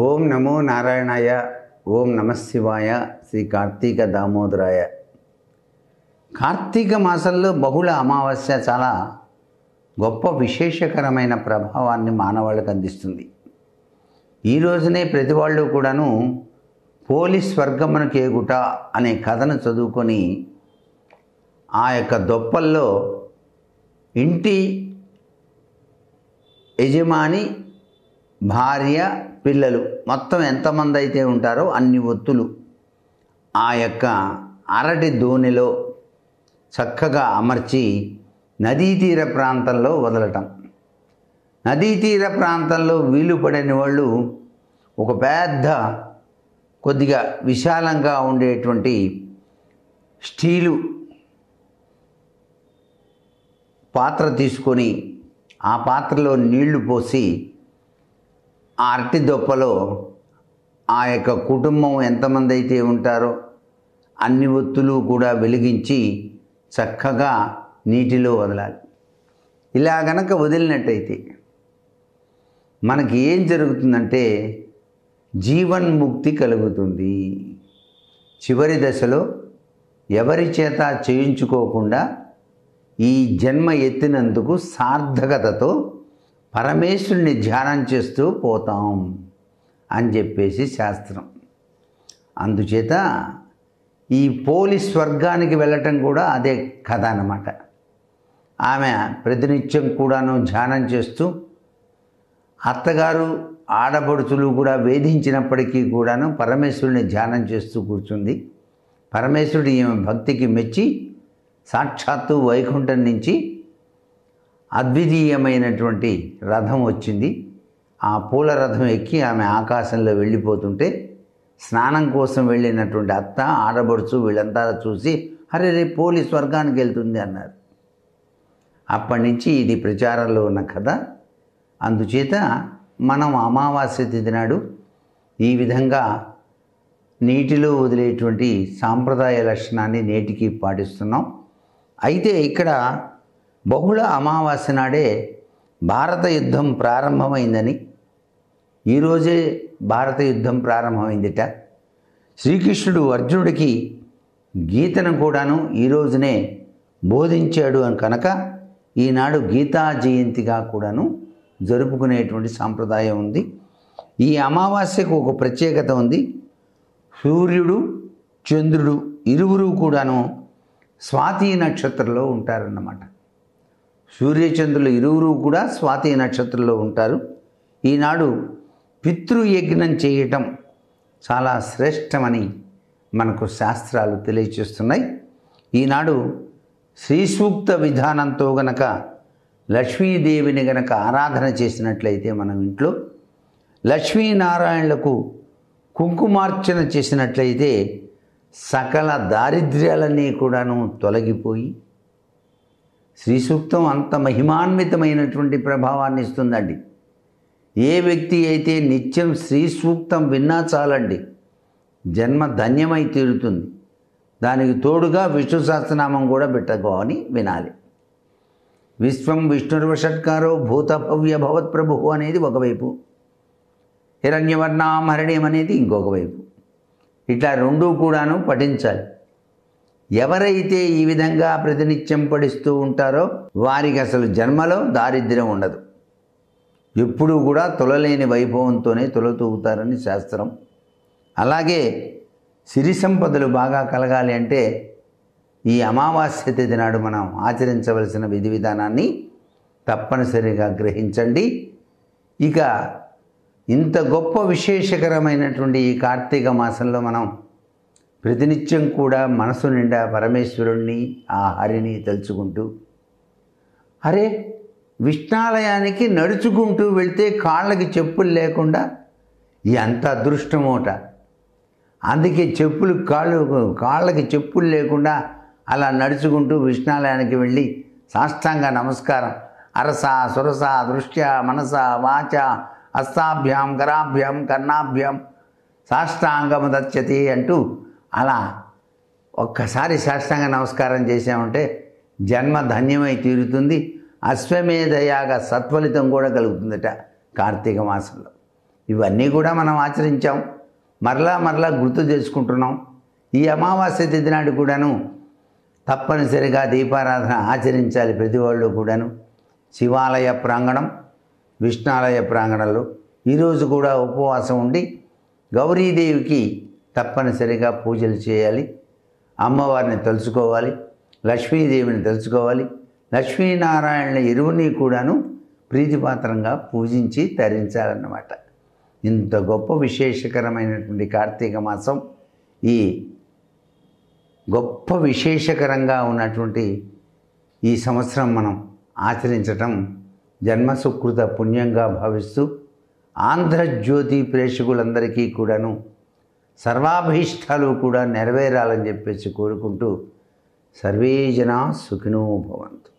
ఓం నమో నారాయణాయ. ఓం నమశివాయ. శ్రీ కార్తీక దామోదరాయ. కార్తీక మాసంలో బహుళ అమావాస్య చాలా గొప్ప విశేషకరమైన ప్రభావాన్ని మానవాళికి అందిస్తుంది. ఈ రోజునే ప్రతి వాళ్ళు కూడాను పోలీస్ స్వర్గమునకు ఏగుట అనే కథను చదువుకొని ఆ యొక్క దొప్పల్లో ఇంటి యజమాని, భార్య, పిల్లలు మొత్తం ఎంతమంది అయితే ఉంటారో అన్ని ఒత్తులు ఆ యొక్క అరటి దోణిలో చక్కగా అమర్చి నదీ తీర ప్రాంతంలో వదలటం. నదీ తీర ప్రాంతంలో వీలు పడిన వాళ్ళు ఒక పెద్ద కొద్దిగా విశాలంగా ఉండేటువంటి స్టీలు పాత్ర తీసుకొని ఆ పాత్రలో నీళ్లు పోసి ఆ అరటి దొప్పలో ఆ యొక్క కుటుంబం ఎంతమంది అయితే ఉంటారో అన్ని ఒత్తులు కూడా వెలిగించి చక్కగా నీటిలో వదలాలి. ఇలా గనక వదిలినట్టయితే మనకి ఏం జరుగుతుందంటే జీవన్ముక్తి కలుగుతుంది. చివరి దశలో ఎవరి చేత చేయించుకోకుండా ఈ జన్మ ఎత్తినందుకు సార్థకతతో పరమేశ్వరుని ధ్యానం చేస్తూ పోతాం అని చెప్పేసి శాస్త్రం. అందుచేత ఈ పోలీస్ స్వర్గానికి వెళ్ళటం కూడా అదే కథ అన్నమాట. ఆమె ప్రతినిత్యం కూడాను ధ్యానం చేస్తూ అత్తగారు, ఆడపడుచులు కూడా వేధించినప్పటికీ కూడాను పరమేశ్వరుని ధ్యానం చేస్తూ కూర్చుంది. పరమేశ్వరుడు ఈమె భక్తికి మెచ్చి సాక్షాత్తు వైకుంఠం నుంచి అద్వితీయమైనటువంటి రథం వచ్చింది. ఆ పూల రథం ఎక్కి ఆమె ఆకాశంలో వెళ్ళిపోతుంటే స్నానం కోసం వెళ్ళినటువంటి అత్త, ఆడబడుచు వీళ్ళంతా చూసి అరే రే పోలీస్ స్వర్గానికి వెళ్తుంది అన్నారు. అప్పటి నుంచి ఇది ప్రచారంలో ఉన్న కథ. అందుచేత మనం అమావాస్య తిథి నాడు ఈ విధంగా నీటిలో వదిలేటువంటి సాంప్రదాయ లక్షణాన్ని నేటికి పాటిస్తున్నాం. అయితే ఇక్కడ బహుళ అమావాస్య నాడే భారత యుద్ధం ప్రారంభమైందని, ఈరోజే భారత యుద్ధం ప్రారంభమైందిట. శ్రీకృష్ణుడు అర్జునుడికి గీతను కూడాను ఈ రోజునే బోధించాడు అని కనుక ఈనాడు గీతా జయంతిగా కూడాను జరుపుకునేటువంటి సాంప్రదాయం ఉంది. ఈ అమావాస్యకు ఒక ప్రత్యేకత ఉంది. సూర్యుడు, చంద్రుడు ఇరువురు కూడాను స్వాతి నక్షత్రంలో ఉంటారన్నమాట. సూర్యచంద్రులు ఇరువురు కూడా స్వాతి నక్షత్రంలో ఉంటారు. ఈనాడు పితృయజ్ఞం చేయటం చాలా శ్రేష్టమని మనకు శాస్త్రాలు తెలియచేస్తున్నాయి. ఈనాడు శ్రీ సూక్త విధానంతో గనక లక్ష్మీదేవిని గనక ఆరాధన చేసినట్లయితే మనం ఇంట్లో లక్ష్మీనారాయణులకు కుంకుమార్చన చేసినట్లయితే సకల దారిద్ర్యాలన్నీ కూడాను తొలగిపోయి శ్రీ సూక్తం అంత మహిమాన్వితమైనటువంటి ప్రభావాన్ని ఇస్తుందండి. ఏ వ్యక్తి అయితే నిత్యం శ్రీ సూక్తం విన్నా చాలండి, జన్మ ధన్యమై తీరుతుంది. దానికి తోడుగా విష్ణు సహస్రనామం కూడా పెట్టుకోని వినాలి. విశ్వం విష్ణుర్వషట్కారో భూత భవ్య భవత్ ప్రభు అనేది ఒకవైపు, హిరణ్యవర్ణాం హరిణ్యం అనేది ఇంకొక వైపు. ఇట్లా రెండూ కూడాను పఠించాలి. ఎవరైతే ఈ విధంగా ప్రతినిత్యం పఠిస్తూ ఉంటారో వారికి అసలు జన్మలో దారిద్ర్యం ఉండదు. ఎప్పుడూ కూడా తొలలేని వైభవంతోనే తొలతూగుతారని శాస్త్రం. అలాగే సిరి సంపదలు బాగా కలగాలి అంటే ఈ అమావాస్య తిథి నాడు మనం ఆచరించవలసిన విధి విధానాన్ని తప్పనిసరిగా గ్రహించండి. ఇక ఇంత గొప్ప విశేషకరమైనటువంటి ఈ కార్తీక మాసంలో మనం ప్రతినిత్యం కూడా మనసు నిండా పరమేశ్వరుణ్ణి, ఆ హరిని తలుచుకుంటూ, అరే విష్ణాలయానికి నడుచుకుంటూ వెళ్తే కాళ్ళకి చెప్పులు లేకుండా ఎంత అదృష్టమోట. అందుకే కాళ్ళకి చెప్పులు లేకుండా అలా నడుచుకుంటూ విష్ణాలయానికి వెళ్ళి సాష్టాంగ నమస్కారం అరస సురస దృష్ట్య మనస వాచ హస్తాభ్యాం కరాభ్యాం కర్ణాభ్యాం సాష్టాంగము దచ్చతి అంటూ అలా ఒక్కసారి సాష్టాంగ నమస్కారం చేసామంటే జన్మ ధన్యమై తీరుతుంది. అశ్వమేధయాగ సత్ఫలితం కూడా కలుగుతుందట కార్తీక మాసంలో. ఇవన్నీ కూడా మనం ఆచరించాం. మరలా గుర్తు చేసుకుంటున్నాం. ఈ అమావాస్య తిథి నాడు కూడాను తప్పనిసరిగా దీపారాధన ఆచరించాలి ప్రతి వాళ్ళు కూడాను. శివాలయ ప్రాంగణం, విష్ణాలయ ప్రాంగణంలో ఈరోజు కూడా ఉపవాసం ఉండి గౌరీదేవికి తప్పనిసరిగా పూజలు చేయాలి. అమ్మవారిని తలుచుకోవాలి, లక్ష్మీదేవిని తలుచుకోవాలి. లక్ష్మీనారాయణ ఇరువుని కూడాను ప్రీతిపాత్రంగా పూజించి తరించాలన్నమాట. ఇంత గొప్ప విశేషకరమైనటువంటి కార్తీక మాసం, ఈ గొప్ప విశేషకరంగా ఉన్నటువంటి ఈ సంవత్సరం మనం ఆచరించటం జన్మసుకృత పుణ్యంగా భావిస్తూ ఆంధ్రజ్యోతి ప్రేక్షకులందరికీ కూడాను సర్వాభీష్టాలు కూడా నెరవేరాలని చెప్పేసి కోరుకుంటూ సర్వే జనా సుఖినో భవంతు.